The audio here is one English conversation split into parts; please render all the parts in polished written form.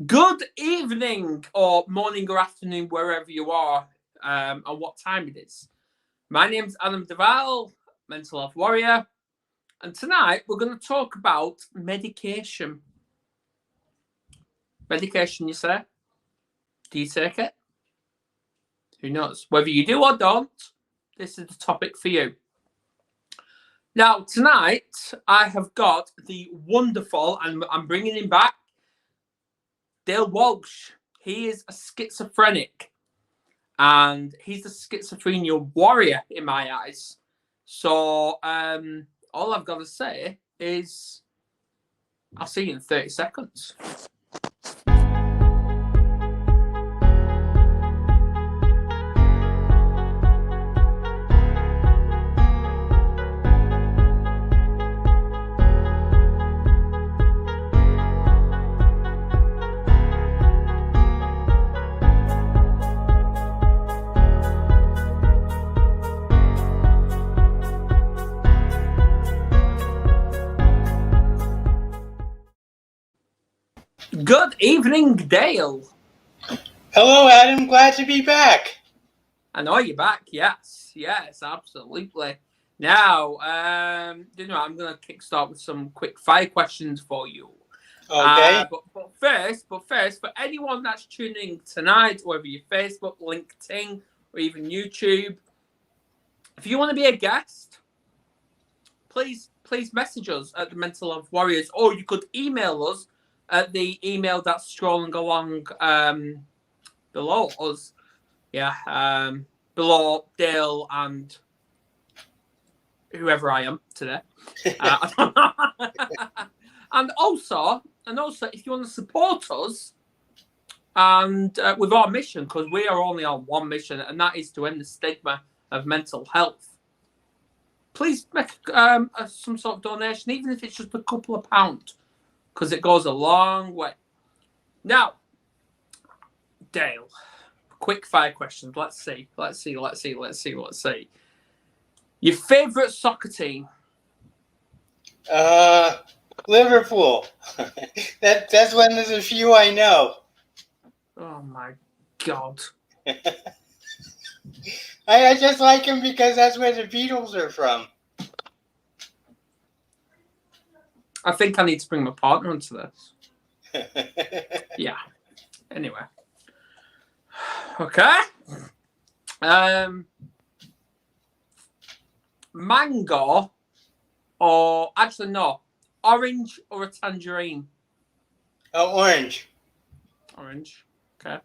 Good evening, or morning, or afternoon, wherever you are, and what time it is. My name's Adam Deval, mental health warrior, and tonight we're going to talk about medication. Medication, you say? Do you take it? Who knows? Whether you do or don't, this is the topic for you. Now, tonight I have got the wonderful, and I'm bringing him back, Dale Walsh. He is a schizophrenic, and he's a schizophrenia warrior in my eyes. So all I've got to say is I'll see you in 30 seconds. Good evening, Dale. Hello, Adam. Glad to be back. I know you're back. Yes, absolutely. Now, I'm going to kickstart with some quick fire questions for you. Okay. But first, for anyone that's tuning tonight, whether you're Facebook, LinkedIn, or even YouTube, if you want to be a guest, please message us at the Mental Health Warriors, or you could email us at the email that's scrolling along below us. Below Dale and whoever I am today. And also, if you want to support us and with our mission, because we are only on one mission, and that is to end the stigma of mental health, please make some sort of donation, even if it's just a couple of pounds, because it goes a long way. Now, Dale, quick fire questions. Let's see. Your favourite soccer team? Liverpool. That's one of the few I know. Oh my God. I just like them because that's where the Beatles are from. I think I need to bring my partner into this. Yeah. Anyway. Okay. Mango, or actually no, orange or a tangerine? Oh, orange. Orange. Okay.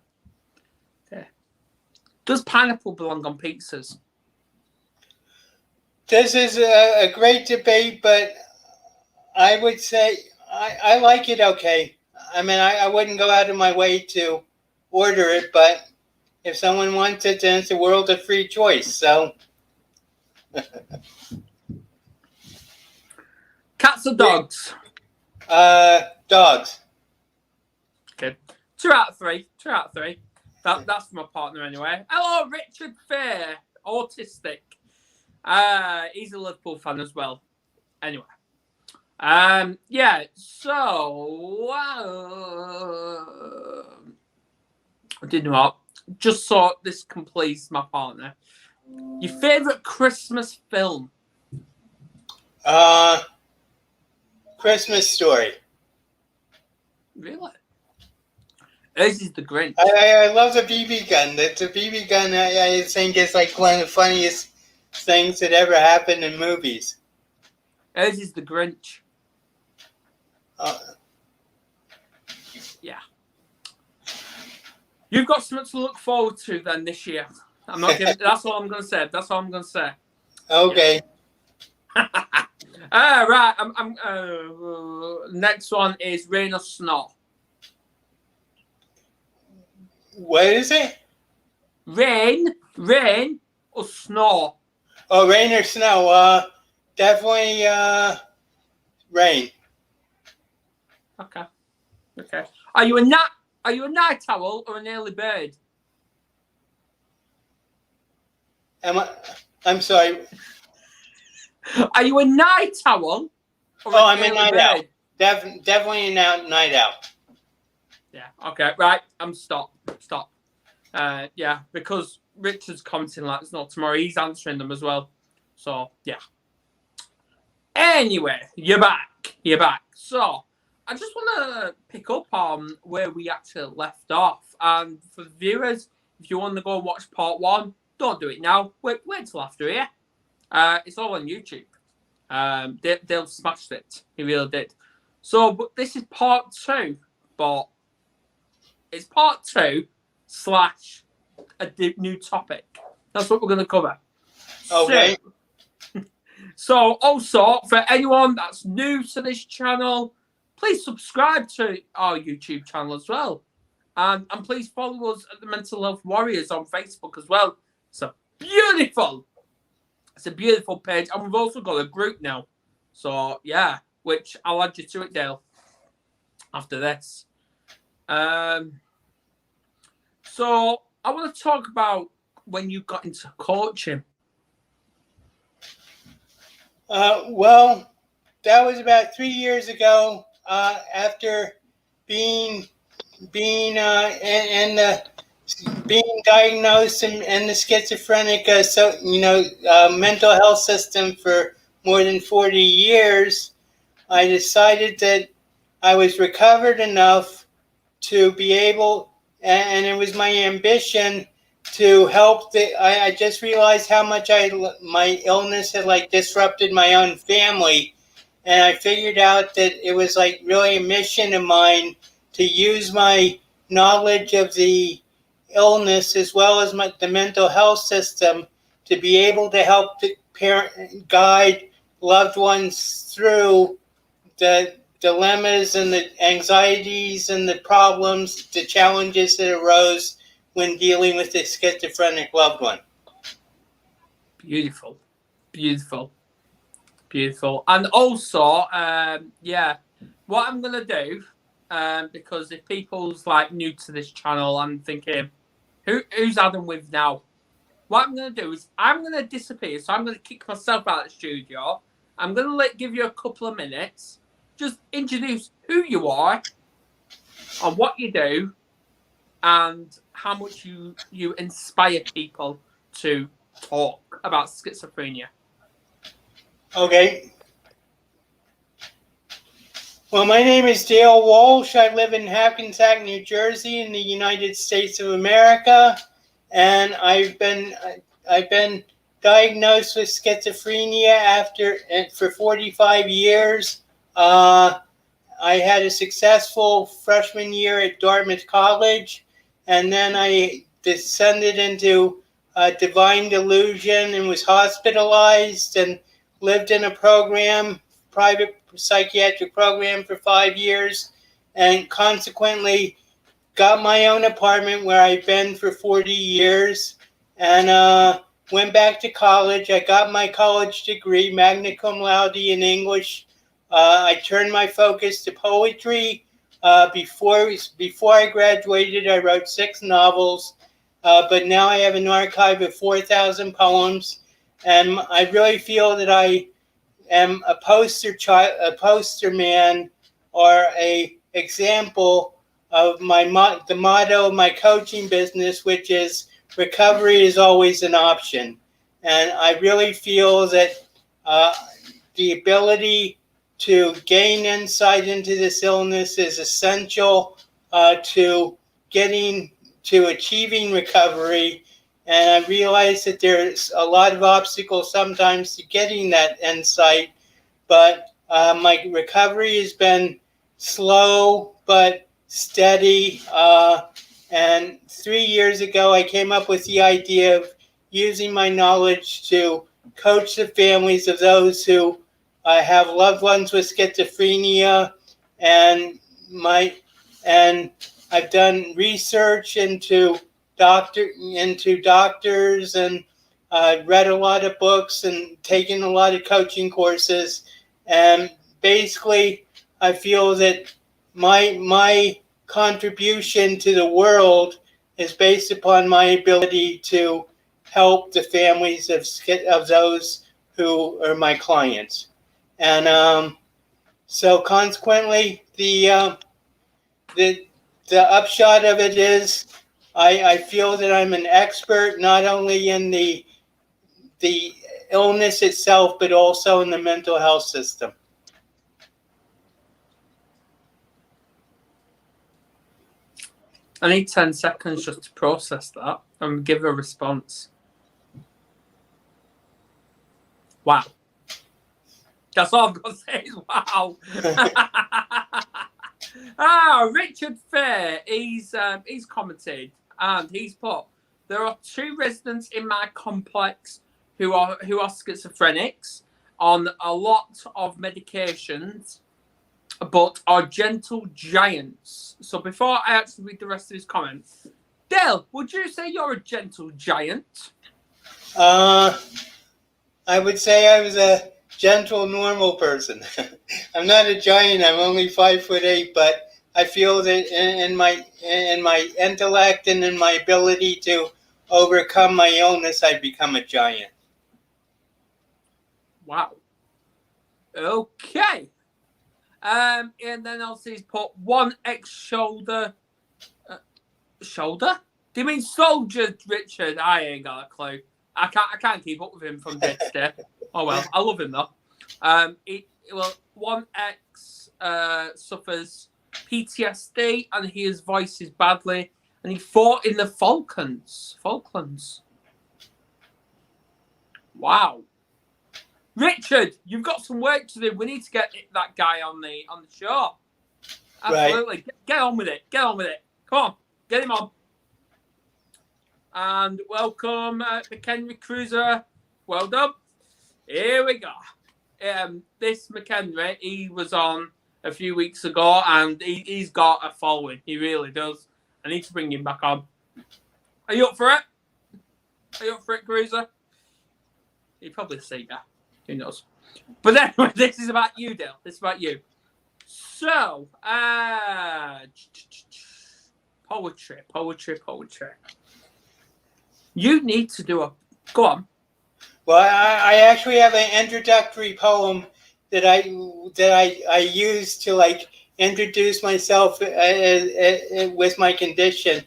Does pineapple belong on pizzas? This is a great debate, but I would say I like it okay. I mean, I wouldn't go out of my way to order it, but if someone wants it, then it's a world of free choice. So, cats or dogs? Dogs. Okay. 2 out of 3. That's for my partner anyway. Hello, Richard Fair, autistic. He's a Liverpool fan as well. Anyway. So I didn't know. Just so this can please my partner. Your favourite Christmas film? Christmas Story. Really? This is the Grinch. I love the BB gun. The BB gun, I think, is like one of the funniest things that ever happened in movies. This is the Grinch. Yeah. You've got something to look forward to then this year. I'm not giving. That's all I'm going to say. Okay. Right. Next one is rain or snow. What is it? Rain or snow? Oh, rain or snow? Definitely rain. Okay. Are you a night owl or an early bird? I'm sorry. Are you a night owl? I'm a night owl. Definitely a night owl. Yeah. Okay. Right. Stop. Yeah, because Richard's commenting like it's not tomorrow. He's answering them as well. So yeah. Anyway, you're back. So I just want to pick up on where we actually left off. And for the viewers, if you want to go and watch part 1, don't do it now. Wait till after here. It's all on YouTube. They'll smashed it. He really did. So, but this is part 2. But it's part 2 / a new topic. That's what we're going to cover. Okay. So also, for anyone that's new to this channel, please subscribe to our YouTube channel as well. And please follow us at the Mental Health Warriors on Facebook as well. It's a beautiful page. And we've also got a group now. So, yeah, which I'll add you to it, Dale, after this. So, I want to talk about when you got into coaching. Well, that was about 3 years ago. After being diagnosed in the schizophrenic, mental health system for more than 40 years, I decided that I was recovered enough to be able, and it was my ambition to help. I just realized how much my illness had disrupted my own family, and I figured out that it was really a mission of mine to use my knowledge of the illness as well as the mental health system to be able to help the guide loved ones through the dilemmas and the anxieties and the problems, the challenges that arose when dealing with a schizophrenic loved one. Beautiful. And also, what I'm going to do, because if people's new to this channel and thinking, who's Adam with now? What I'm going to do is I'm going to disappear. So I'm going to kick myself out of the studio. I'm going to give you a couple of minutes. Just introduce who you are and what you do and how much you inspire people to talk about schizophrenia. Okay. Well, my name is Dale Walsh. I live in Hackensack, New Jersey, in the United States of America, and I've been diagnosed with schizophrenia for 45 years. I had a successful freshman year at Dartmouth College, and then I descended into divine delusion and was hospitalized and lived in a private psychiatric program for 5 years, and consequently got my own apartment where I've been for 40 years, and went back to college. I got my college degree, magna cum laude in English. I turned my focus to poetry. Before I graduated, I wrote 6 novels, but now I have an archive of 4,000 poems, and I really feel that I am a poster man, or a example of the motto of my coaching business, which is recovery is always an option. And I really feel that the ability to gain insight into this illness is essential to achieving recovery. And I realize that there's a lot of obstacles sometimes to getting that insight, but my recovery has been slow but steady. And 3 years ago, I came up with the idea of using my knowledge to coach the families of those who have loved ones with schizophrenia, and I've done research into doctors, and read a lot of books and taken a lot of coaching courses. And basically, I feel that my contribution to the world is based upon my ability to help the families of those who are my clients. And so consequently, the the upshot of it is I feel that I'm an expert not only in the illness itself, but also in the mental health system. I need 10 seconds just to process that and give a response. Wow. That's all I've got to say is wow. Richard Fair, he's commented and he's put, there are 2 residents in my complex who are schizophrenics on a lot of medications, but are gentle giants. So before I actually read the rest of his comments, Dale, would you say you're a gentle giant? I would say I was a gentle, normal person. I'm not a giant. I'm only 5'8", but I feel that in my intellect and in my ability to overcome my illness, I've become a giant. Wow. Okay. And then also he's put 1 X shoulder. Shoulder? Do you mean soldier, Richard? I ain't got a clue. I can't keep up with him from day to day. Oh well, I love him though. 1X suffers PTSD and he hears voices badly, and he fought in the Falklands. Wow. Richard, you've got some work to do. We need to get that guy on the show. Absolutely. Right. Get on with it. Come on. Get him on. And welcome, McHenry Cruiser. Well done. Here we go. This McHenry, he was on a few weeks ago, and he's got a following. He really does. I need to bring him back on. Are you up for it? Cruiser? He'd probably say yeah. Who knows? But anyway, this is about you, Dale. This is about you. So, poetry. You need to do go on. Well, I actually have an introductory poem that I use to introduce myself with my condition.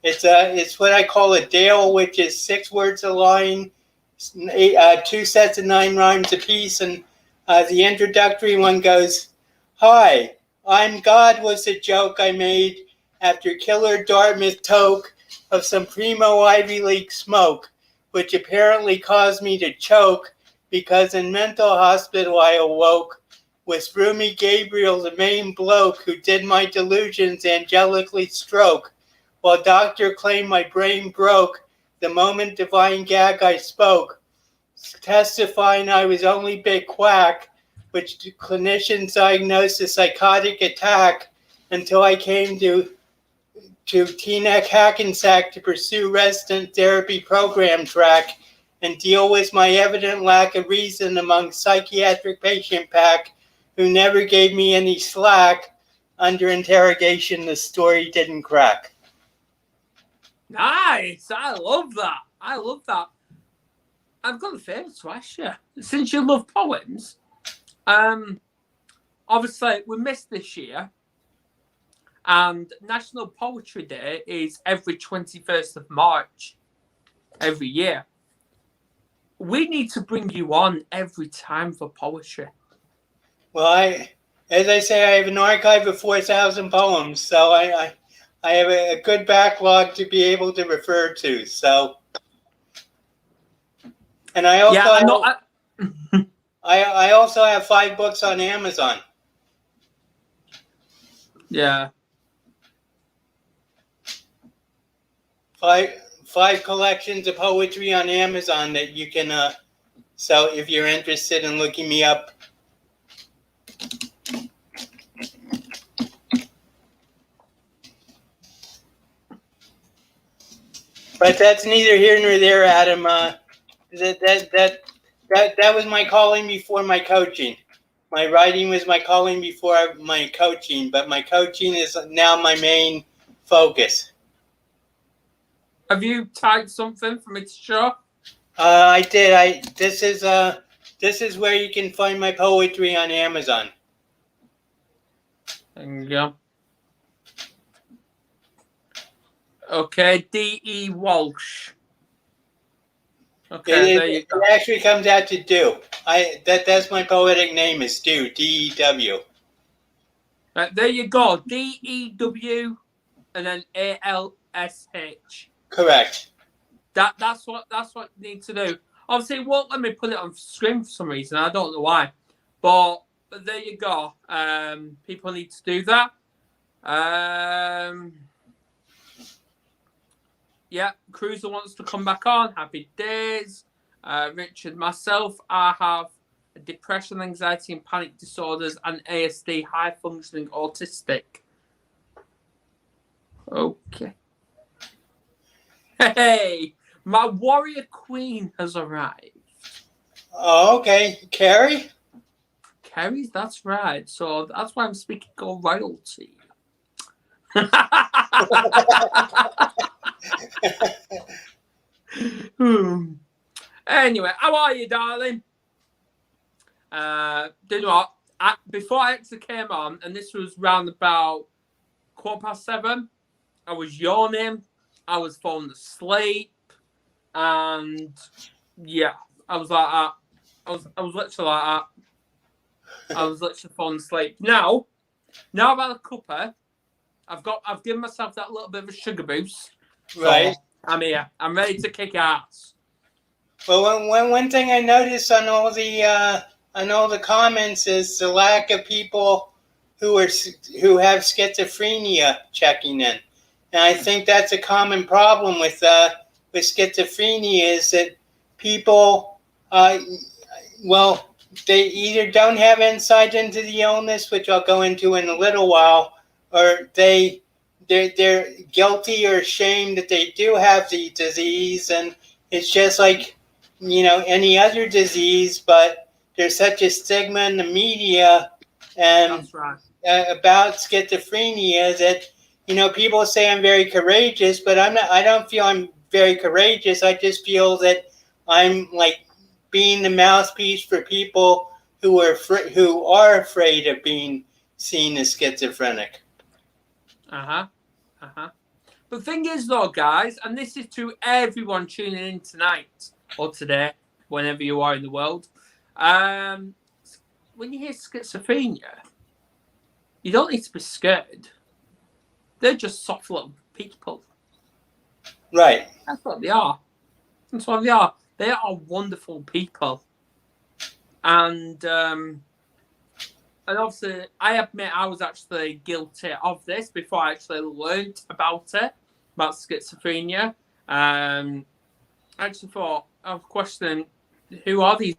It's what I call a Dale, which is 6 words a line, 2 sets of 9 rhymes apiece, and the introductory one goes, "Hi, I'm God was a joke I made after killer Dartmouth toke of some primo Ivy League smoke, which apparently caused me to choke because in mental hospital I awoke with Roomy Gabriel, the main bloke who did my delusions angelically stroke, while doctor claimed my brain broke the moment divine gag I spoke, testifying I was only big quack, which clinicians diagnosed a psychotic attack until I came to Teaneck Hackensack to pursue resident therapy program track and deal with my evident lack of reason among psychiatric patient pack who never gave me any slack. Under interrogation, the story didn't crack." Nice. I love that. I've got a favour to ask you. Since you love poems, obviously we missed this year. And National Poetry Day is every 21st of March every year. We need to bring you on every time for poetry. Well, as I say, I have an archive of 4,000 poems, so I have a good backlog to be able to refer to. So, and I also I also have 5 books on Amazon. Yeah. 5 collections of poetry on Amazon that you can, so if you're interested in looking me up. But that's neither here nor there, Adam. That was my calling before my coaching. My writing was my calling before my coaching, but my coaching is now my main focus. Have you typed something for me to show? I did. This is where you can find my poetry on Amazon. There you go. Okay, D.E. Walsh. Okay, there you go. It actually comes out to do. That's my poetic name is Dew, D-E-W. There you go, D-E-W and then A-L-S-H. Correct. That's what you need to do. Obviously, it won't let me put it on screen for some reason. I don't know why. But there you go. People need to do that. Yeah, Cruiser wants to come back on. Happy days. Richard, myself, I have depression, anxiety, and panic disorders, and ASD, high functioning autistic. Okay. Hey, my warrior queen has arrived. Oh, okay. Carrie? Carrie, that's right. So that's why I'm speaking all royalty. Anyway, how are you, darling? You know what? Before I actually came on, and this was round about 7:15, I was yawning, I was falling asleep, and yeah, I was like that. I was literally like that. I was literally falling asleep. Now I've had a cuppa. I've given myself that little bit of a sugar boost. Right. So I'm here. I'm ready to kick ass. Well, one thing I noticed on all the comments is the lack of people who have schizophrenia checking in, and I think that's a common problem with schizophrenia is that people, they either don't have insight into the illness, which I'll go into in a little while, or they're guilty or ashamed that they do have the disease, and it's just like, any other disease, but there's such a stigma in the media and That's right. About schizophrenia that, people say I'm very courageous, but I'm not. I don't feel I'm very courageous. I just feel that I'm like being the mouthpiece for people who are afraid of being seen as schizophrenic. The thing is, though, guys, and this is to everyone tuning in tonight or today, whenever you are in the world, when you hear schizophrenia, you don't need to be scared. They're just soft little people. Right. That's what they are. That's what they are. They are wonderful people. And obviously, I admit I was actually guilty of this before I actually learned about schizophrenia. I actually thought, I was questioning, who are these?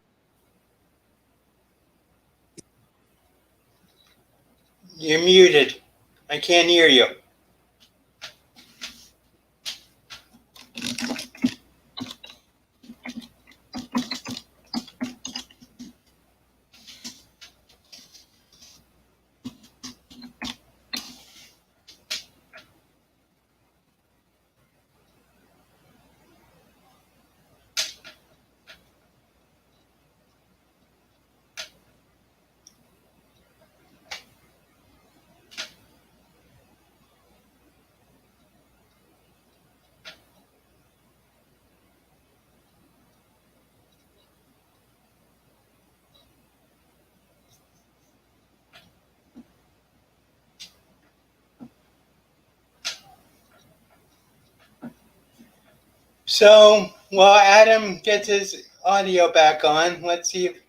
You're muted. I can't hear you. So, while Adam gets his audio back on, let's see if...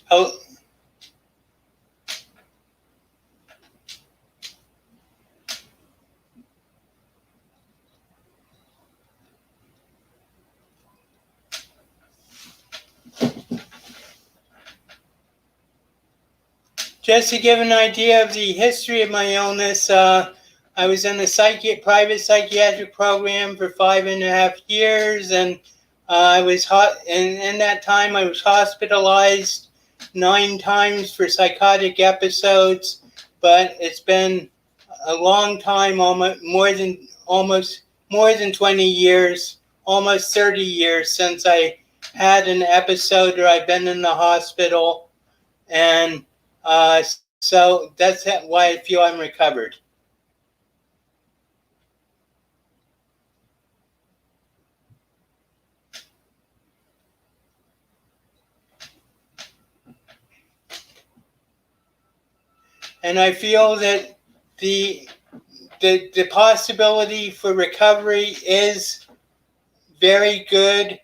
Oh. Just to give an idea of the history of my illness, I was in a private psychiatric program for 5.5 years, and I was in that time I was hospitalized 9 times for psychotic episodes. But it's been a long time, almost more than 20 years, almost 30 years since I had an episode or I've been in the hospital, and so that's why I feel I'm recovered. And I feel that the possibility for recovery is very good,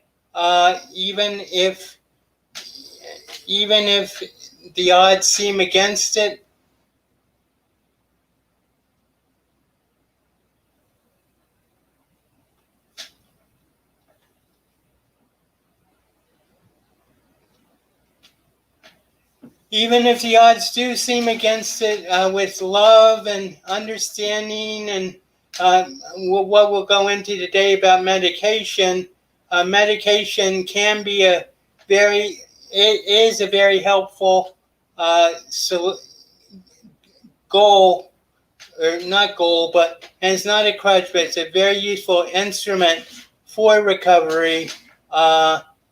even if the odds seem against it. Even if the odds do seem against it, with love and understanding and what we'll go into today about medication, medication can be a very helpful goal, or not goal, but, and it's not a crutch, but it's a very useful instrument for recovery,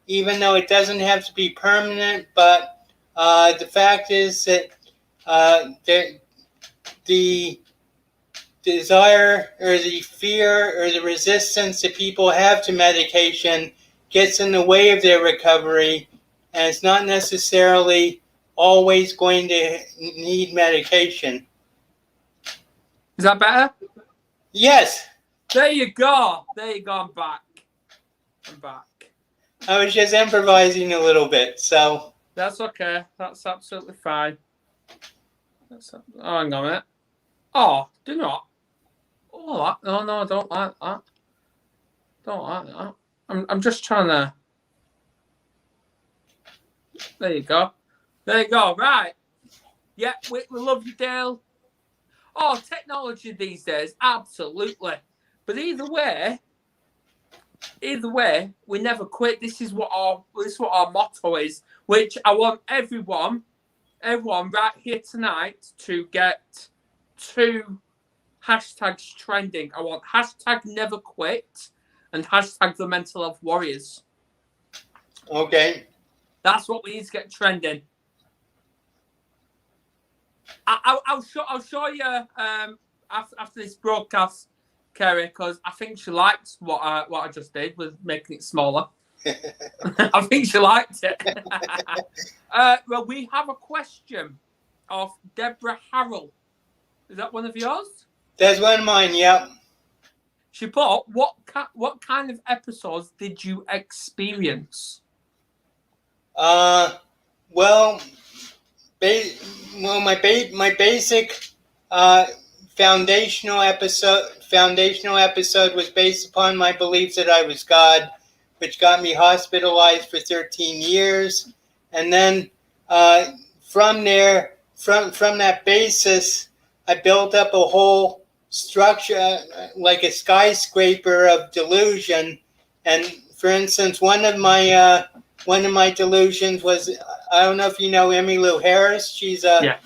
even though it doesn't have to be permanent. But the fact is that the desire or the fear or the resistance that people have to medication gets in the way of their recovery, and it's not necessarily always going to need medication. Is that better? Yes. There you go. I'm back. I was just improvising a little bit, so. That's okay. That's absolutely fine. Hang on a minute. Oh, do not. Oh, that. No, I don't like that. Don't like that. I'm just trying to. There you go. Right. Yeah, we love you, Dale. Oh, technology these days, absolutely. But either way, we never quit. This is what our motto is, which I want everyone right here tonight to get 2 hashtags trending. I want hashtag never quit and hashtag the mental health warriors. Okay. That's what we need to get trending. I'll show you after this broadcast, Kerry, because I think she liked what I just did with making it smaller. I think she liked it. Well, we have a question of Deborah Harrell. Is that one of yours? That's one of mine, yep. She put, what kind of episodes did you experience? Well, my basic foundational episode was based upon my belief that I was God, which got me hospitalized for 13 years. And then from there, from that basis, I built up a whole structure, like a skyscraper of delusion. And for instance, one of my delusions was, I don't know if you know Emmylou Harris. She's a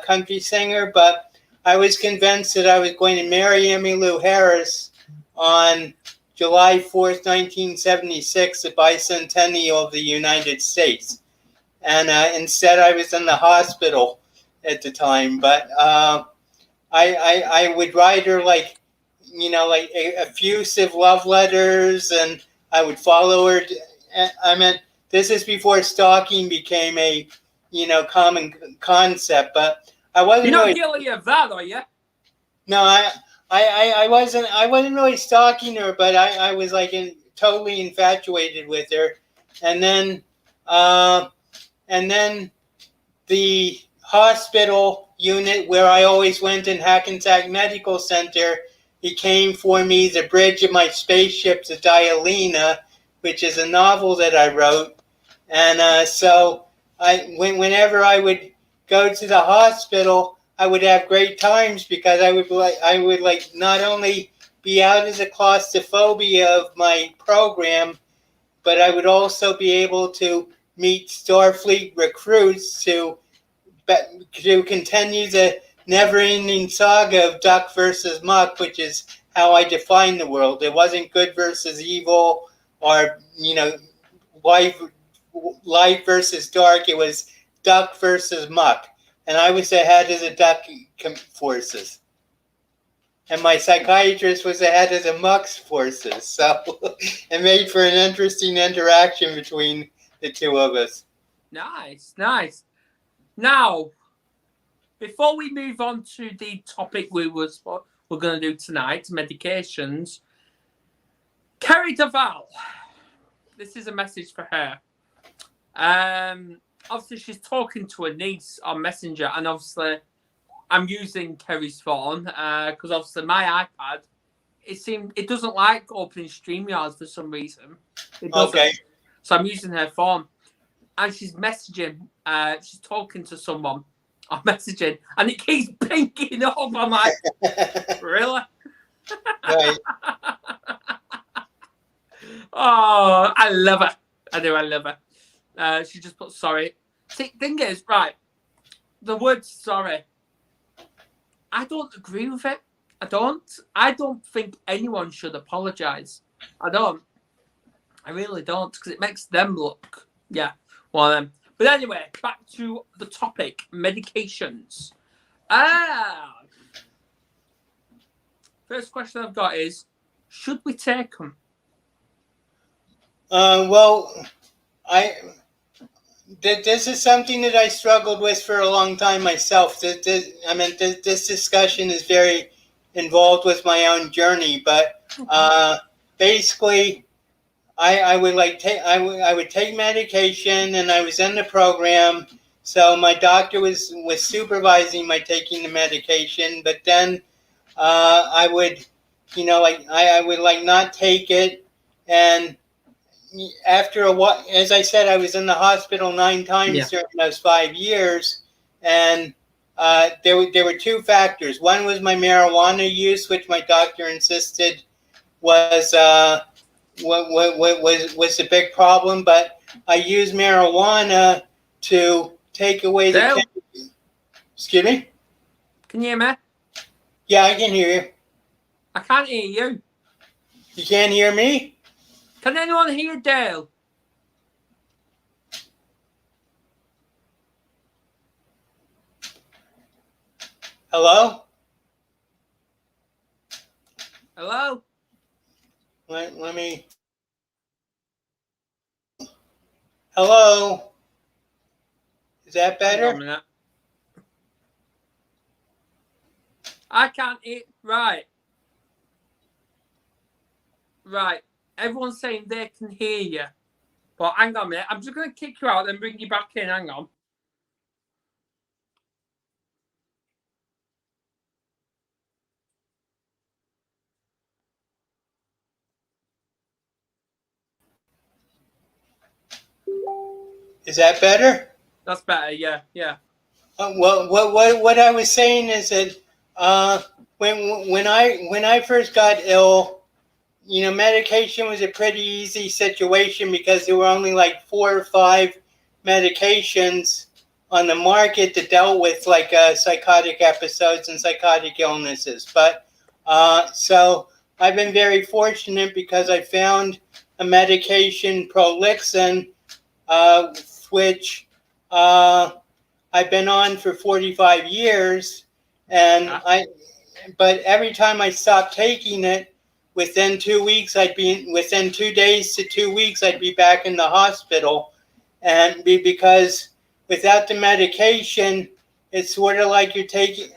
country singer, but I was convinced that I was going to marry Emmylou Harris on July 4th, 1976, the bicentennial of the United States. And instead I was in the hospital at the time. But I would write her like effusive love letters, and I would follow her. This is before stalking became a common concept, but I wasn't. You're not guilty of that, are you? No, I wasn't really stalking her, but I was totally infatuated with her. And then the hospital unit where I always went in Hackensack Medical Center became for me the bridge of my spaceship to Dialina, which is a novel that I wrote. And so whenever I would go to the hospital, I would have great times, because I would not only be out of the claustrophobia of my program, but I would also be able to meet Starfleet recruits to continue the never-ending saga of Duck versus Muck, which is how I define the world. It wasn't good versus evil, are, light versus dark. It was duck versus muck. And I was ahead of the duck forces. And my psychiatrist was ahead of the muck's forces. So it made for an interesting interaction between the two of us. Nice. Now, before we move on to the topic we're going to do tonight, medications, Kerry Duval, this is a message for her. Obviously, she's talking to her niece on Messenger, and obviously, I'm using Kerry's phone because obviously my iPad, it doesn't like opening StreamYard for some reason. It doesn't. Okay. So I'm using her phone, and she's messaging. She's talking to someone on messaging, and it keeps pinking up. I'm like, really? Right. Oh, I love her. I do. I love her. She just put sorry. See, thing is, right, the word sorry, I don't agree with it. I don't think anyone should apologize. I don't. I really don't, because it makes them look, well, but anyway, back to the topic, medications. First question I've got is, should we take them? Well, this is something that I struggled with for a long time myself. This discussion is very involved with my own journey, but basically, I would take medication, and I was in the program, so my doctor was supervising my taking the medication, but then I would, I would not take it, and after a while, as I said, I was in the hospital 9 times during those 5 years, and there were 2 factors. One was my marijuana use, which my doctor insisted was a big problem. But I used marijuana to take away the. Excuse me? Can you hear me? Yeah, I can hear you. I can't hear you. You can't hear me? Can anyone hear Dale? Hello? Hello? Let me... Hello? Is that better? I can't hear... Right. Everyone's saying they can hear you. But hang on a minute. I'm just going to kick you out and bring you back in. Hang on. Is that better? That's better, yeah. Well, what I was saying is that when I first got ill, medication was a pretty easy situation because there were only 4 or 5 medications on the market that dealt with psychotic episodes and psychotic illnesses. But so I've been very fortunate because I found a medication, Prolixin, which I've been on for 45 years, and but every time I stopped taking it, within 2 weeks, within 2 days to 2 weeks, I'd be back in the hospital. And because without the medication, it's sort of like you're taking,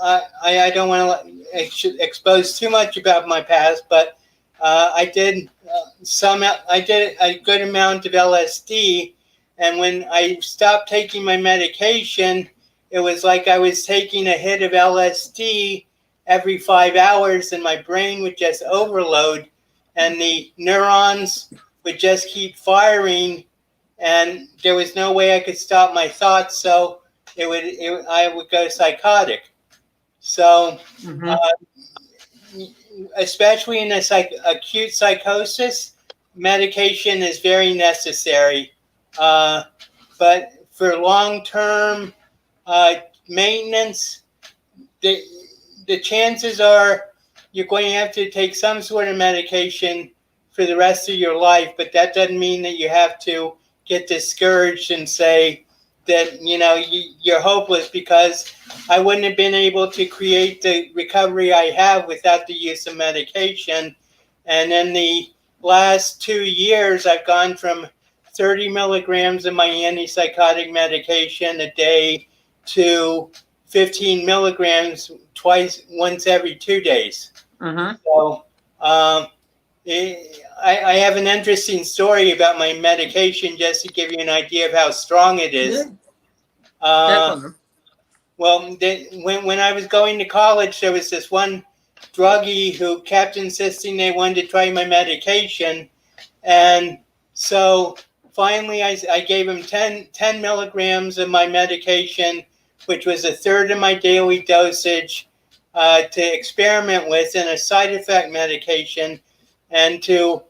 I don't want to expose too much about my past, but I did a good amount of LSD. And when I stopped taking my medication, it was like I was taking a hit of LSD every 5 hours, and my brain would just overload, and the neurons would just keep firing, and there was no way I could stop my thoughts, so I would go psychotic. So, especially in acute psychosis, medication is very necessary. But for long-term maintenance, the chances are you're going to have to take some sort of medication for the rest of your life, but that doesn't mean that you have to get discouraged and say that, you're hopeless, because I wouldn't have been able to create the recovery I have without the use of medication. And in the last 2 years, I've gone from 30 milligrams of my antipsychotic medication a day to 15 milligrams once every 2 days. Mm-hmm. So I have an interesting story about my medication, just to give you an idea of how strong it is. Yeah. Well, when I was going to college, there was this one druggie who kept insisting they wanted to try my medication. And so finally I gave him 10 milligrams of my medication, which was a third of my daily dosage, to experiment with, in a side effect medication. And to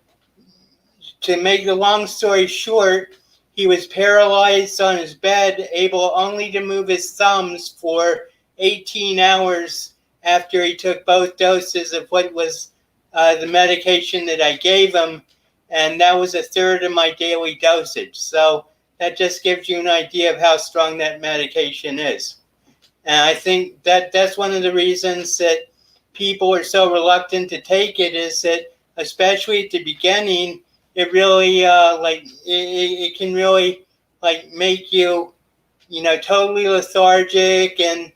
make the long story short, he was paralyzed on his bed, able only to move his thumbs for 18 hours after he took both doses of what was the medication that I gave him. And that was a third of my daily dosage. So that just gives you an idea of how strong that medication is. And I think that's one of the reasons that people are so reluctant to take it, is that, especially at the beginning, it really it can really make you totally lethargic, and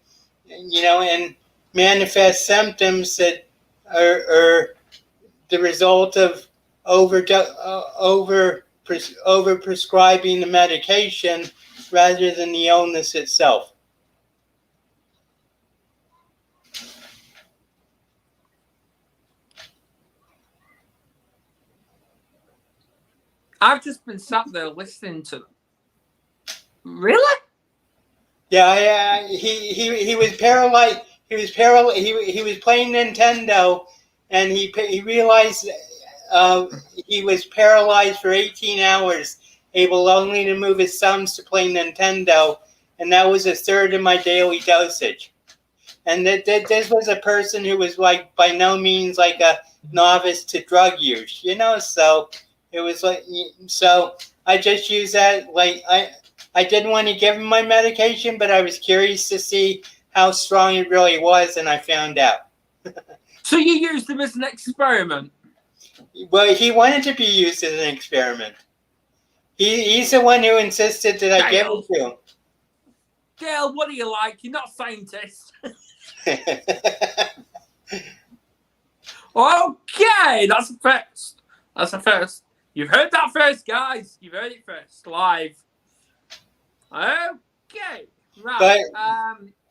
and manifest symptoms that are the result of over prescribing the medication rather than the illness itself. I've just been sat there listening to them. Really? Yeah, he was paralyzed. He was playing Nintendo, and he realized he was paralyzed for 18 hours, able only to move his thumbs to play Nintendo, and that was a third of my daily dosage. And this was a person who was by no means a novice to drug use, so it was so I just used that. I didn't want to give him my medication, but I was curious to see how strong it really was, and I found out. So you used him as an experiment? Well, he wanted to be used as an experiment. He's the one who insisted that I give it to him. Dale, what are you like? You're not a scientist. Okay, that's a first. That's a first. You've heard that first, guys. You've heard it first, live. Okay, right.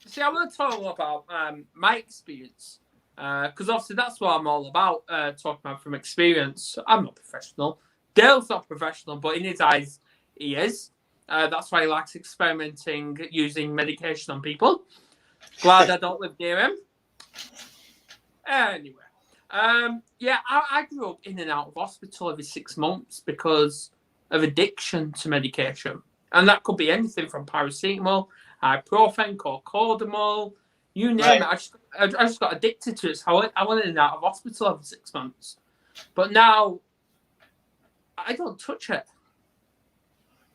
See, I want to talk about my experience, because obviously that's what I'm all about, talking about from experience. I'm not professional. Dale's not professional, but in his eyes, he is. That's why he likes experimenting using medication on people. Glad I don't live near him. Anyway, I grew up in and out of hospital every 6 months because of addiction to medication. And that could be anything from paracetamol, ibuprofen, cocodamol, you name it. I just got addicted to it. So I went in and out of hospital every 6 months. But now, I don't touch it.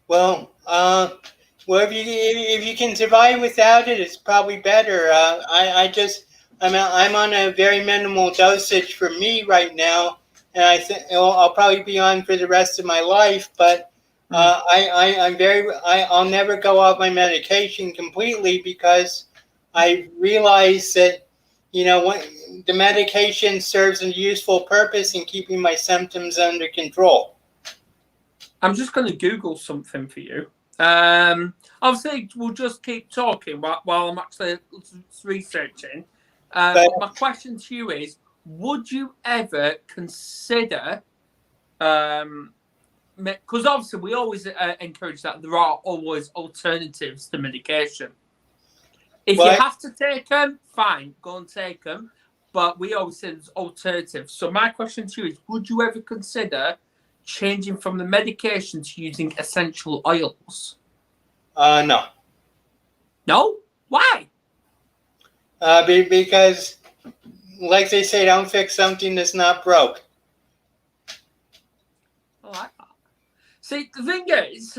Well, if you can survive without it, it's probably better. I'm on a very minimal dosage for me right now, and I think I'll probably be on for the rest of my life. But I'll never go off my medication completely, because I realize that when the medication serves a useful purpose in keeping my symptoms under control. I'm just going to Google something for you. Obviously, we'll just keep talking while I'm actually researching. My question to you is, would you ever consider, because obviously we always encourage that there are always alternatives to medication. If you have to take them, fine, go and take them. But we always say there's alternatives. So my question to you is, would you ever consider changing from the medication to using essential oils? No. No? Why? Because, like they say, don't fix something that's not broke. See, the thing is,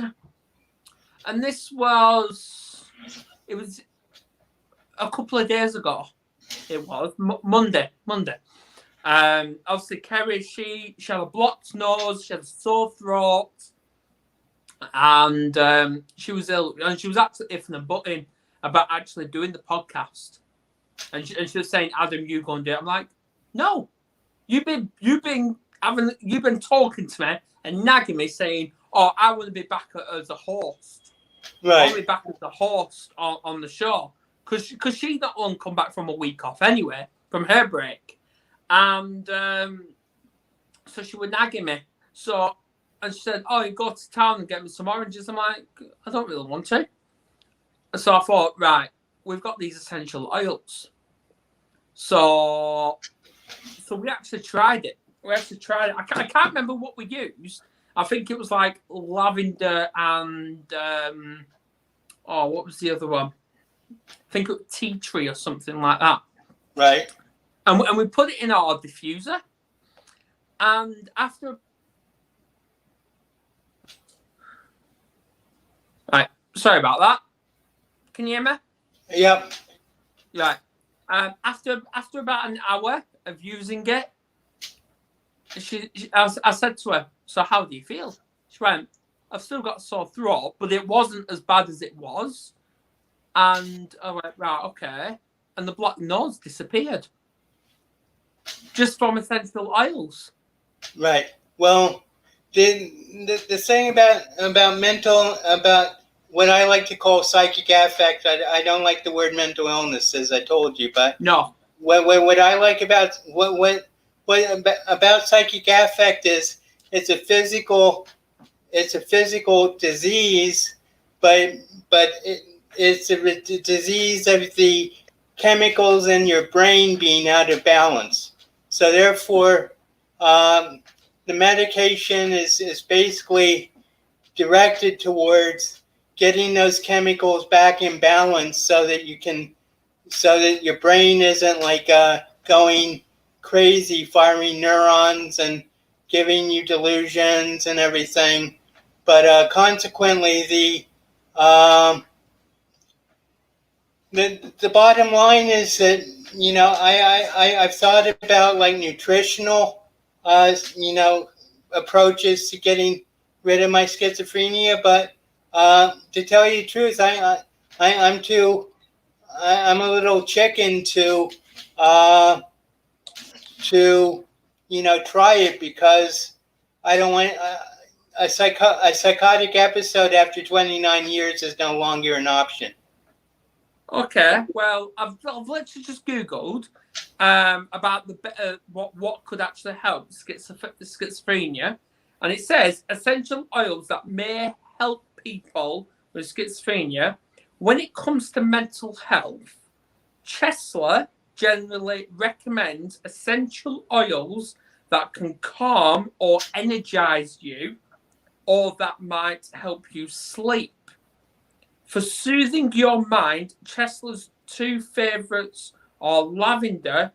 and it was a couple of days ago. It was Monday. Obviously, Kerry, she had a blocked nose, she had a sore throat, and she was ill, and she was absolutely ifing and butting about actually doing the podcast. And she was saying, "Adam, you go and do it." I'm like, "No, you've been talking to me and nagging me, saying, oh, I want to be back as a host. Right. I want to be back as a host on the show." Because she not long come back from a week off anyway, from her break. And so she was nagging me. And she said, "Oh, you go to town and get me some oranges." I'm like, "I don't really want to." So I thought, right, we've got these essential oils. So we actually tried it. I can't remember what we used. I think it was like lavender and what was the other one? I think it was tea tree or something like that. Right. And we put it in our diffuser. And after... Right. Sorry about that. Can you hear me? Yep. Right. After about an hour of using it, I said to her, "So how do you feel?" She went, "I've still got a sore throat, but it wasn't as bad as it was." And I went, "Right, okay." And the black nose disappeared. Just from essential oils. Right. Well, the thing about mental, about what I like to call psychic affect, I don't like the word mental illness, as I told you, but no. What I like about about psychic affect is it's a physical disease, but it's a disease of the chemicals in your brain being out of balance. So therefore, the medication is basically directed towards getting those chemicals back in balance so that your brain isn't like going crazy, firing neurons and giving you delusions and everything. But consequently, the bottom line is that, you know, I've thought about like nutritional, approaches to getting rid of my schizophrenia. But to tell you the truth, I'm a little chicken to try it, because I don't want a psychotic episode after 29 years is no longer an option. Okay, well, I've literally just Googled about what could actually help schizophrenia, and it says essential oils that may help people with schizophrenia. When it comes to mental health, Chesler generally recommends essential oils that can calm or energize you, or that might help you sleep. For soothing your mind, Chesler's two favorites are lavender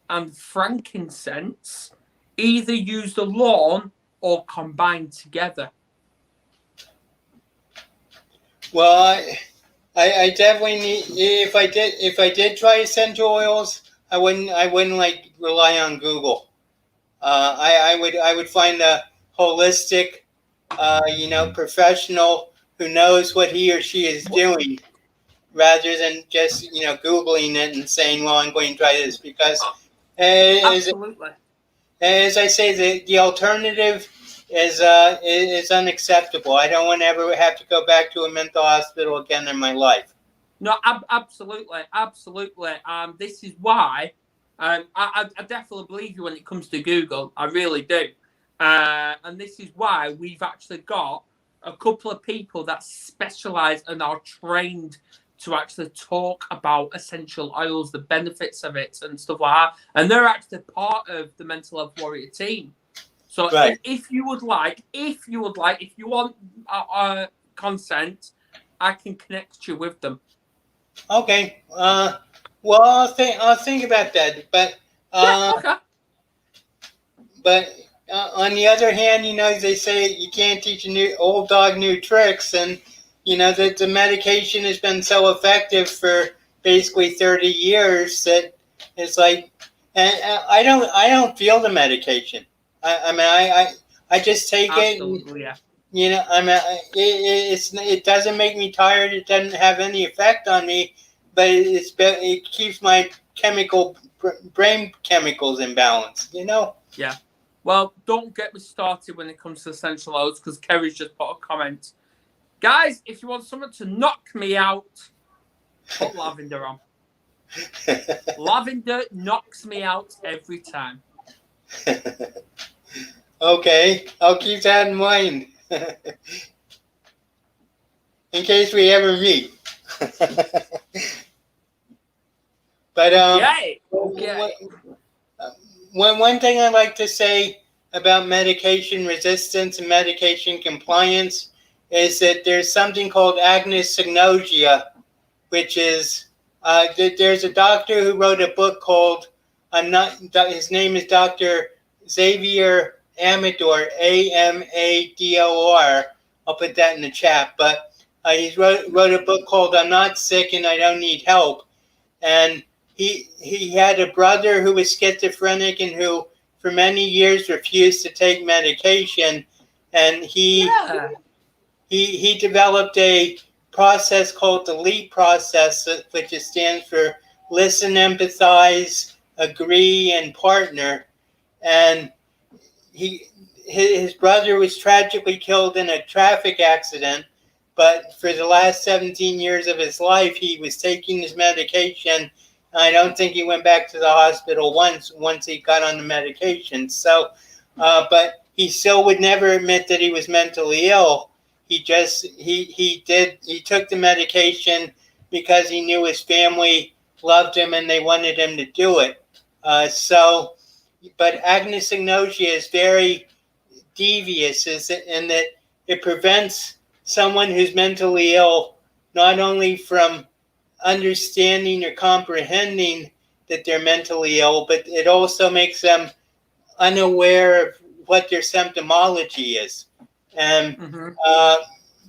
and frankincense, either used alone or combined together. Well, I definitely need, if I did try essential oils, I wouldn't like rely on Google. I would find a holistic, professional who knows what he or she is doing, rather than just Googling it and saying, "Well, I'm going to try this," because Absolutely. As I say, the alternative is unacceptable. I don't want to ever have to go back to a mental hospital again in my life. No, absolutely. This is why I definitely believe you when it comes to Google. I really do. And this is why we've actually got a couple of people that specialize and are trained to actually talk about essential oils, the benefits of it and stuff like that. And they're actually part of the Mental Health Warrior team. So right. if you want consent, I can connect you with them. Okay. Well, I'll think about that. But yeah, okay. But on the other hand, they say you can't teach a old dog new tricks, and the medication has been so effective for basically 30 years that it's like, and I don't feel the medication. I just take Absolutely, it. yeah. It doesn't make me tired. It doesn't have any effect on me, but it keeps my brain chemicals in balance. Yeah. Well, don't get me started when it comes to essential oils, because Kerry's just put a comment. Guys, if you want someone to knock me out, put lavender on. Lavender knocks me out every time. Okay, I'll keep that in mind. In case we ever meet. But Okay. One thing I like to say about medication resistance and medication compliance is that there's something called anosognosia, which is there's a doctor who wrote a book called his name is Dr. Xavier Amador, Amador. I'll put that in the chat. But he wrote a book called I'm Not Sick and I Don't Need Help. And he had a brother who was schizophrenic and who for many years refused to take medication. And he developed a process called the LEAP process, which stands for listen, empathize, agree, and partner. And his brother was tragically killed in a traffic accident, but for the last 17 years of his life, he was taking his medication. I don't think he went back to the hospital once he got on the medication. So, but he still would never admit that he was mentally ill. He took the medication because he knew his family loved him and they wanted him to do it. But anosognosia is very devious in that it prevents someone who's mentally ill not only from understanding or comprehending that they're mentally ill, but it also makes them unaware of what their symptomology is. And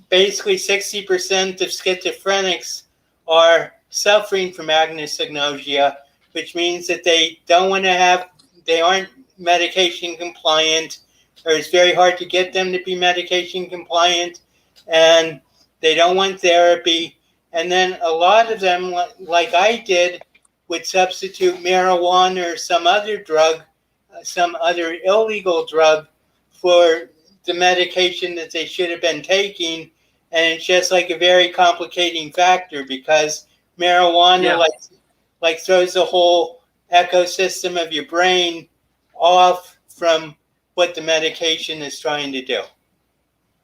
basically 60% of schizophrenics are suffering from anosognosia, which means that they aren't medication compliant, or it's very hard to get them to be medication compliant, and they don't want therapy. And then a lot of them, like I did, would substitute marijuana or some other drug, some other illegal drug for the medication that they should have been taking. And it's just like a very complicating factor because marijuana like throws the whole ecosystem of your brain off from what the medication is trying to do.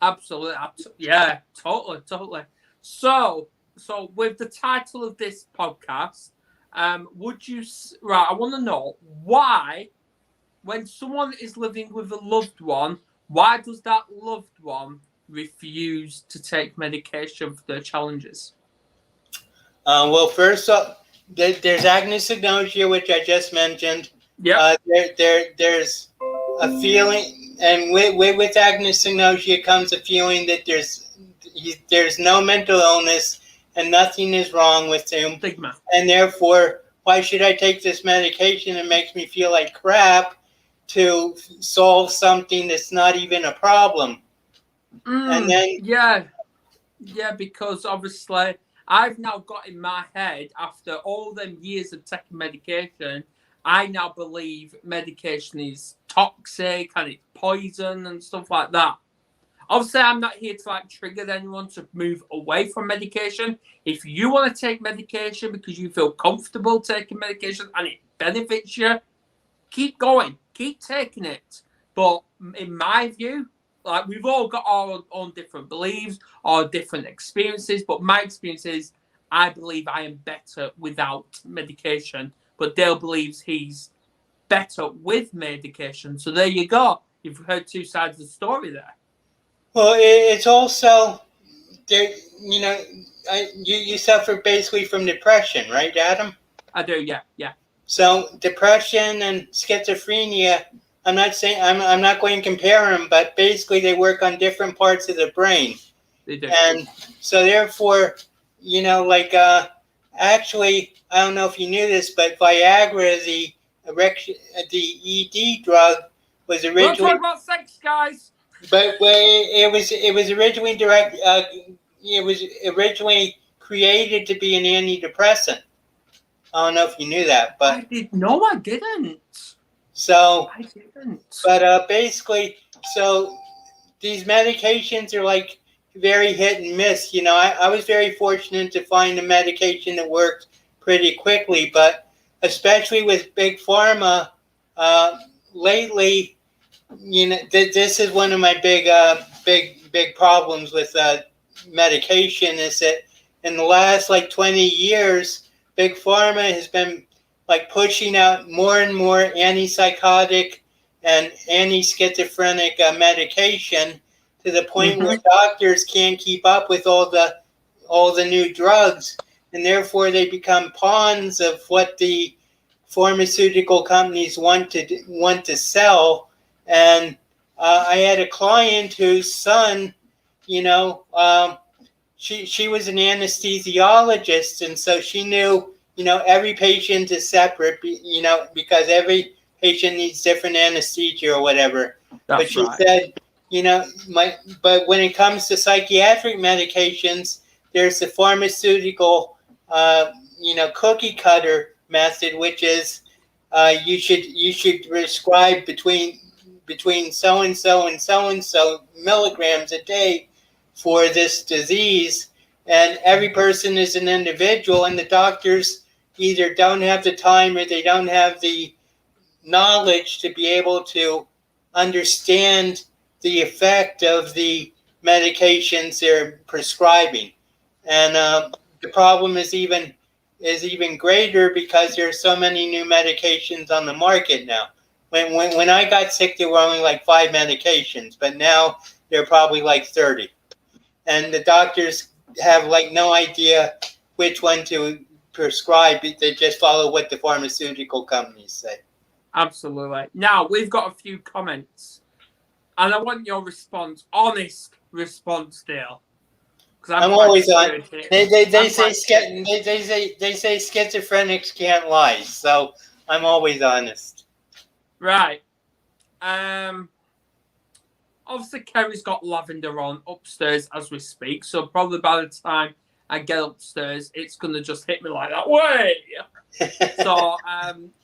Absolutely. Yeah, totally. So with the title of this podcast, I want to know why, when someone is living with a loved one, why does that loved one refuse to take medication for their challenges? Well, first up, there's anosognosia, which I just mentioned. Yeah. There's a feeling, and with anosognosia comes a feeling that there's no mental illness and nothing is wrong with him. Stigma. And therefore, why should I take this medication? It makes me feel like crap to solve something that's not even a problem. And then because obviously I've now got in my head, after all them years of taking medication, I now believe medication is toxic and it's poison and stuff like that. Obviously, I'm not here to trigger anyone to move away from medication. If you want to take medication because you feel comfortable taking medication and it benefits you, keep going, keep taking it. But in my view, we've all got our own different beliefs, our different experiences. But my experience is, I believe I am better without medication. But Dale believes he's better with medication. So there you go. You've heard two sides of the story there. Well, it's also there. You suffer basically from depression, right, Adam? I do, yeah. So depression and schizophrenia, I'm not saying I'm not going to compare them, but basically they work on different parts of the brain. They do. And so therefore, like actually, I don't know if you knew this, but Viagra, the ED drug, was We'll originally, talk about sex, guys. but it was originally it was originally created to be an antidepressant. I don't know if you knew that, but I didn't. so I didn't. but basically, so these medications are like very hit and miss. I was very fortunate to find a medication that worked pretty quickly, but especially with big pharma, lately, this is one of my big problems with medication is that in the last like 20 years, big pharma has been like pushing out more and more antipsychotic and anti-schizophrenic medication to the point where doctors can't keep up with all the new drugs, and therefore they become pawns of what the pharmaceutical companies want to sell. And I had a client whose son, she was an anesthesiologist, and so she knew, every patient is separate, because every patient needs different anesthesia or whatever. That's but she right. said, but when it comes to psychiatric medications, there's the pharmaceutical, cookie cutter method, which is you should prescribe between so and so and so and so milligrams a day for this disease, and every person is an individual, and the doctors either don't have the time or they don't have the knowledge to be able to understand the effect of the medications they're prescribing. And the problem is even greater because there are so many new medications on the market now. When I got sick, there were only like 5 medications, but now there are probably like 30. And the doctors have like no idea which one to prescribe. They just follow what the pharmaceutical companies say. Absolutely. Now, we've got a few comments, and I want your response, honest response, Dale. I'm always on. They say schizophrenics can't lie, so I'm always honest. Right. Obviously, Kerry's got lavender on upstairs as we speak, so probably by the time I get upstairs, it's going to just hit me like that. Way! So,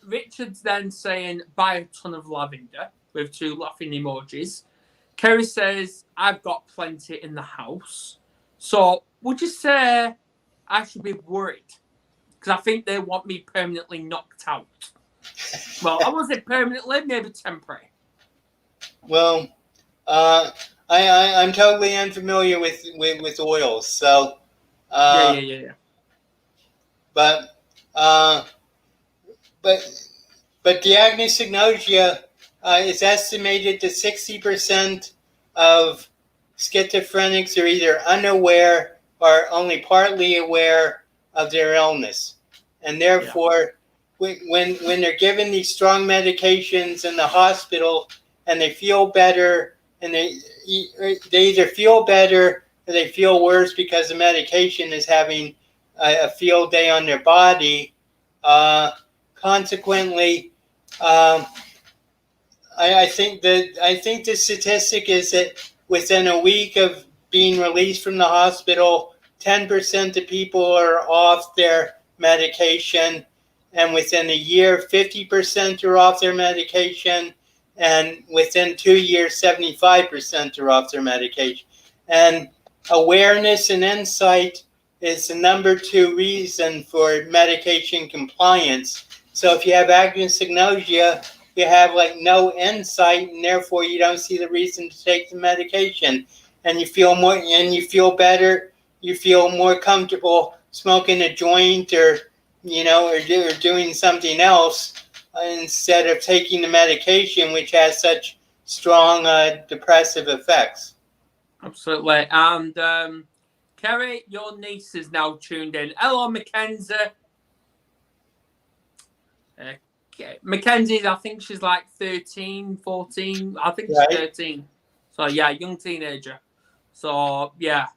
Richard's then saying, buy a ton of lavender with 2 laughing emojis. Kerry says, I've got plenty in the house. So, would you say I should be worried? Because I think they want me permanently knocked out. Well, I won't say permanently, maybe temporary. Well, I'm totally unfamiliar with oils, so. Yeah. But diagnostic nausea is estimated that 60% of schizophrenics are either unaware or only partly aware of their illness, and therefore, when they're given these strong medications in the hospital and they feel better, and they either feel better or they feel worse because the medication is having a field day on their body. Consequently, I think the statistic is that within a week of being released from the hospital, 10% of people are off their medication, and within a year, 50% are off their medication, and within 2 years, 75% are off their medication. And awareness and insight is the number 2 reason for medication compliance. So if you have agnostic nausea, you have like no insight, and therefore you don't see the reason to take the medication, and you feel more, and you feel better, you feel more comfortable smoking a joint or doing something else instead of taking the medication, which has such strong depressive effects. Absolutely. And Kerry, your niece is now tuned in. Hello, Mackenzie. Mackenzie's, I think she's like 13, 14. I think she's Right. 13. So, yeah, young teenager. So, yeah.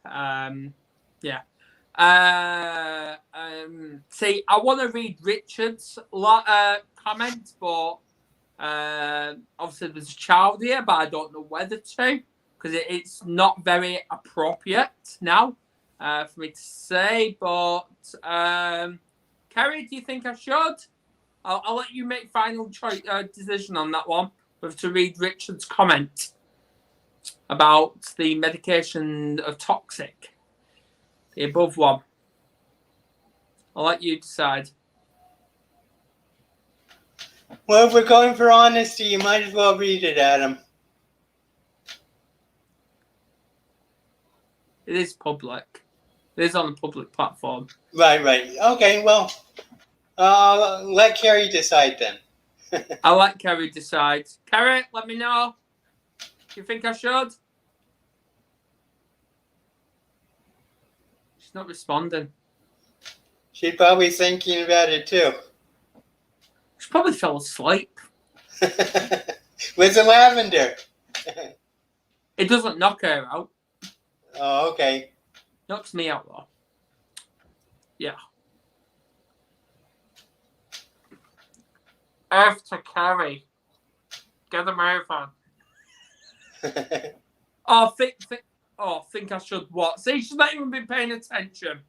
See, I want to read Richard's comment, but obviously there's a child here, but I don't know whether to, because it's not very appropriate now for me to say. But Kerry, do you think I should? I'll let you make final decision on that one. We have to read Richard's comment about the medication of toxic, the above one. I'll let you decide. Well, if we're going for honesty, you might as well read it, Adam. It is public. It is on a public platform. Right. Okay, well, let Carrie decide then. I'll let Kerry decide. Kerry, let me know. Do you think I should? She's not responding. She's probably thinking about it too. She probably fell asleep. With the lavender. It doesn't knock her out. Oh, okay. Knocks me out though. Yeah. F to Kerry. Get the move on. Think I should what? See, she's not even been paying attention.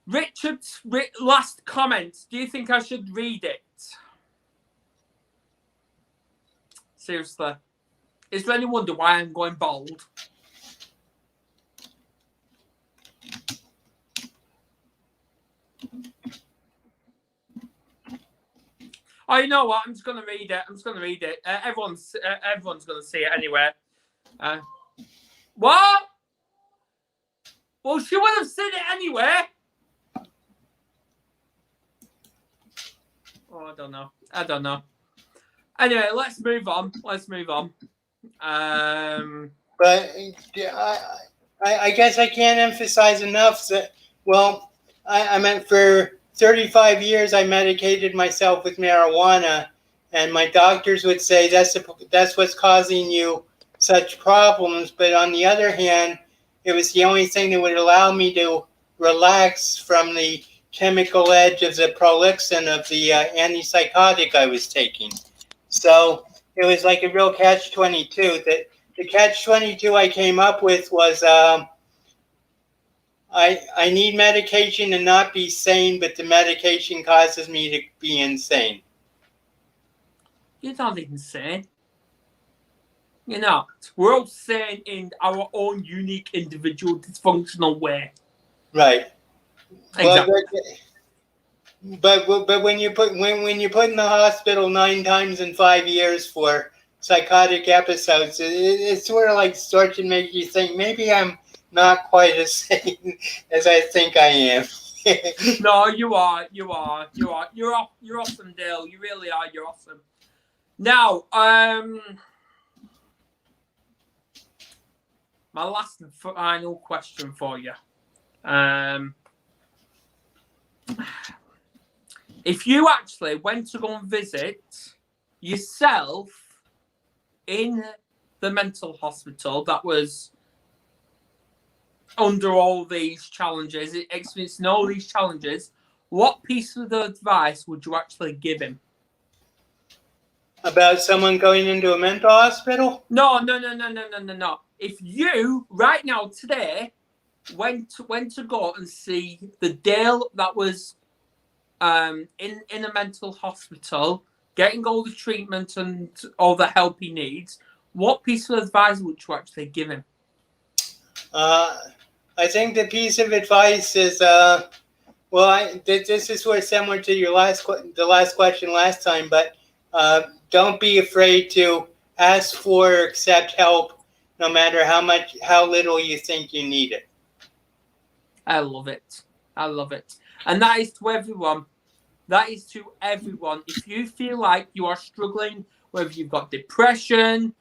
Richard's last comment. Do you think I should read it? Seriously. Is there any wonder why I'm going bold? Oh, you know what? I'm just going to read it. Everyone's going to see it anyway. What? Well, she would have seen it anyway. Oh, I don't know. Anyway, let's move on. But I guess I can't emphasize enough that, well, I meant for 35 years I medicated myself with marijuana, and my doctors would say that's what's causing you such problems. But on the other hand, it was the only thing that would allow me to relax from the chemical edge of the prolixin of the antipsychotic I was taking. So it was like a real catch-22. The catch-22 I came up with was I need medication to not be sane, but the medication causes me to be insane. You're not insane. You're not. We're all sane in our own unique, individual, dysfunctional way. Right. Exactly. Well, but when you put in the hospital 9 times in 5 years for psychotic episodes, it sort of like starts to make you think maybe I'm not quite as sane as I think I am. No, you are. You're awesome, Dale. You really are. You're awesome. Now, my last and final question for you. If you actually went to go and visit yourself in the mental hospital that was under all these challenges, experiencing all these challenges, what piece of advice would you actually give him? About someone going into a mental hospital? No. If you, right now, today, went to go and see the Dale that was in a mental hospital, getting all the treatment and all the help he needs, what piece of advice would you actually give him? I think the piece of advice is, this is sort of similar to your the last question last time, but don't be afraid to ask for or accept help, no matter how little you think you need it. I love it. And that is to everyone. If you feel like you are struggling, whether you've got depression,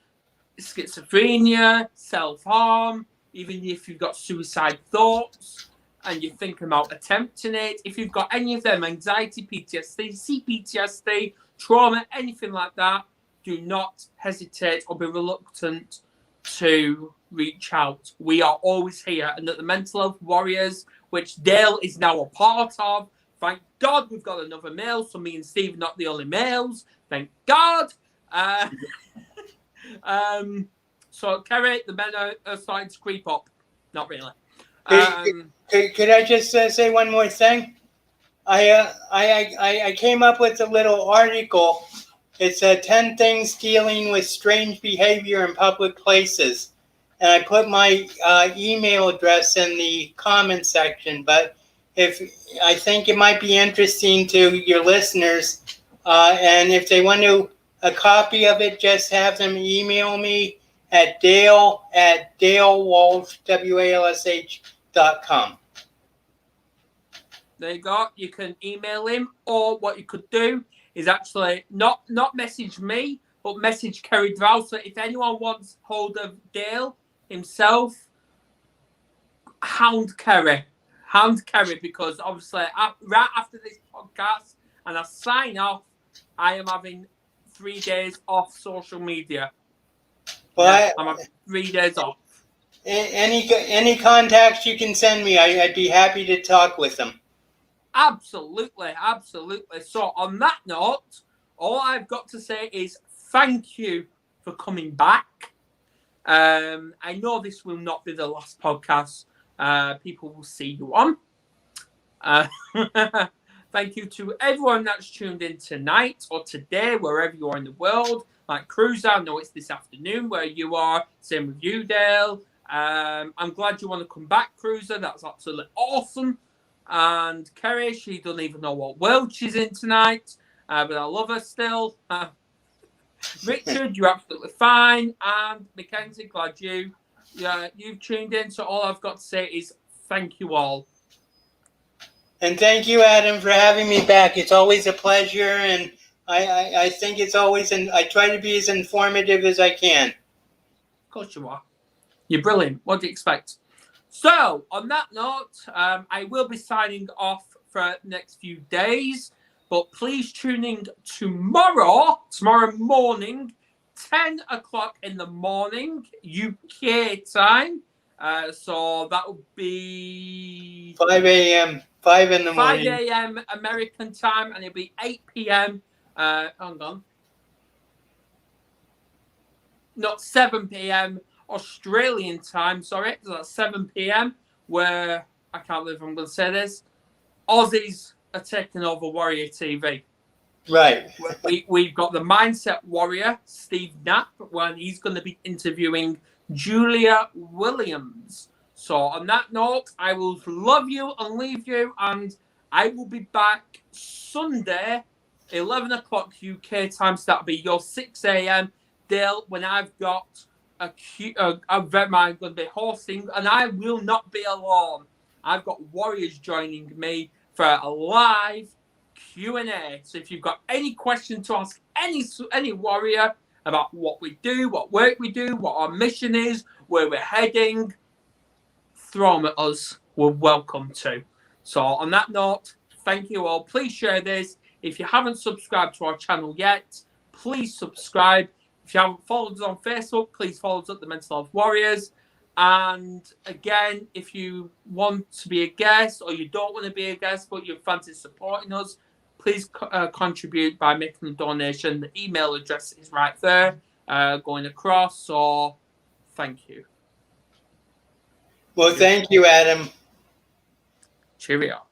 schizophrenia, self-harm, even if you've got suicide thoughts, and you're thinking about attempting it, if you've got any of them, anxiety, PTSD, CPTSD, trauma, anything like that, do not hesitate or be reluctant to reach out. We are always here. And at the Mental Health Warriors, which Dale is now a part of, thank God we've got another male, so me and Steve are not the only males. Thank God. So, Kerry, the men are starting to creep up. Not really. Could I just say one more thing? I came up with a little article. It's 10 things dealing with strange behavior in public places. And I put my email address in the comment section. But I think it might be interesting to your listeners. And if they want a copy of it, just have them email me at Walsh, WALSH.com. There you go. You can email him, or what you could do is actually not message me, but message Kerry Drow. So if anyone wants hold of Dale himself, hound Kerry, because obviously right after this podcast and I sign off, I am having 3 days off social media. Well, I'm having 3 days off. Any contacts you can send me, I'd be happy to talk with them. Absolutely. So on that note, all I've got to say is thank you for coming back. I know this will not be the last podcast. People will see you on. Thank you to everyone that's tuned in tonight or today, wherever you are in the world. Like Cruiser, I know it's this afternoon where you are. Same with you, Dale. I'm glad you want to come back, Cruiser. That's absolutely awesome. And Kerry, she doesn't even know what world she's in tonight, but I love her still. Richard, you're absolutely fine. And Mackenzie, glad you've tuned in. So all I've got to say is thank you all. And thank you, Adam, for having me back. It's always a pleasure, and I think it's always, I try to be as informative as I can. Of course you are. You're brilliant. What do you expect? So, on that note, I will be signing off for the next few days, but please tune in tomorrow morning, 10 o'clock in the morning, UK time. So that will be 5 a.m. 5 in the morning. 5 a.m. American time, and it'll be 8 p.m. Hang on. Not 7 p.m. Australian time, sorry. So that's 7 p.m. where, I can't believe I'm going to say this, Aussies are taking over Warrior TV. Right. We've got the Mindset Warrior, Steve Knapp, when he's going to be interviewing Julia Williams. So on that note, I will love you and leave you, and I will be back Sunday, 11 o'clock UK time, so that'll be your 6 a.m. Dale, when I've got I'm going to be hosting, and I will not be alone. I've got warriors joining me for a live Q&A. So if you've got any questions to ask any warrior about what we do, what work we do, what our mission is, where we're heading, throw them at us. We're welcome to. So on that note, thank you all. Please share this. If you haven't subscribed to our channel yet, please subscribe. If you haven't followed us on Facebook, please follow us at the Mental Health Warriors. And again, if you want to be a guest or you don't want to be a guest, but you fancy supporting us, please contribute by making a donation. The email address is right there going across. So thank you. Well, thank you, Adam. Cheerio.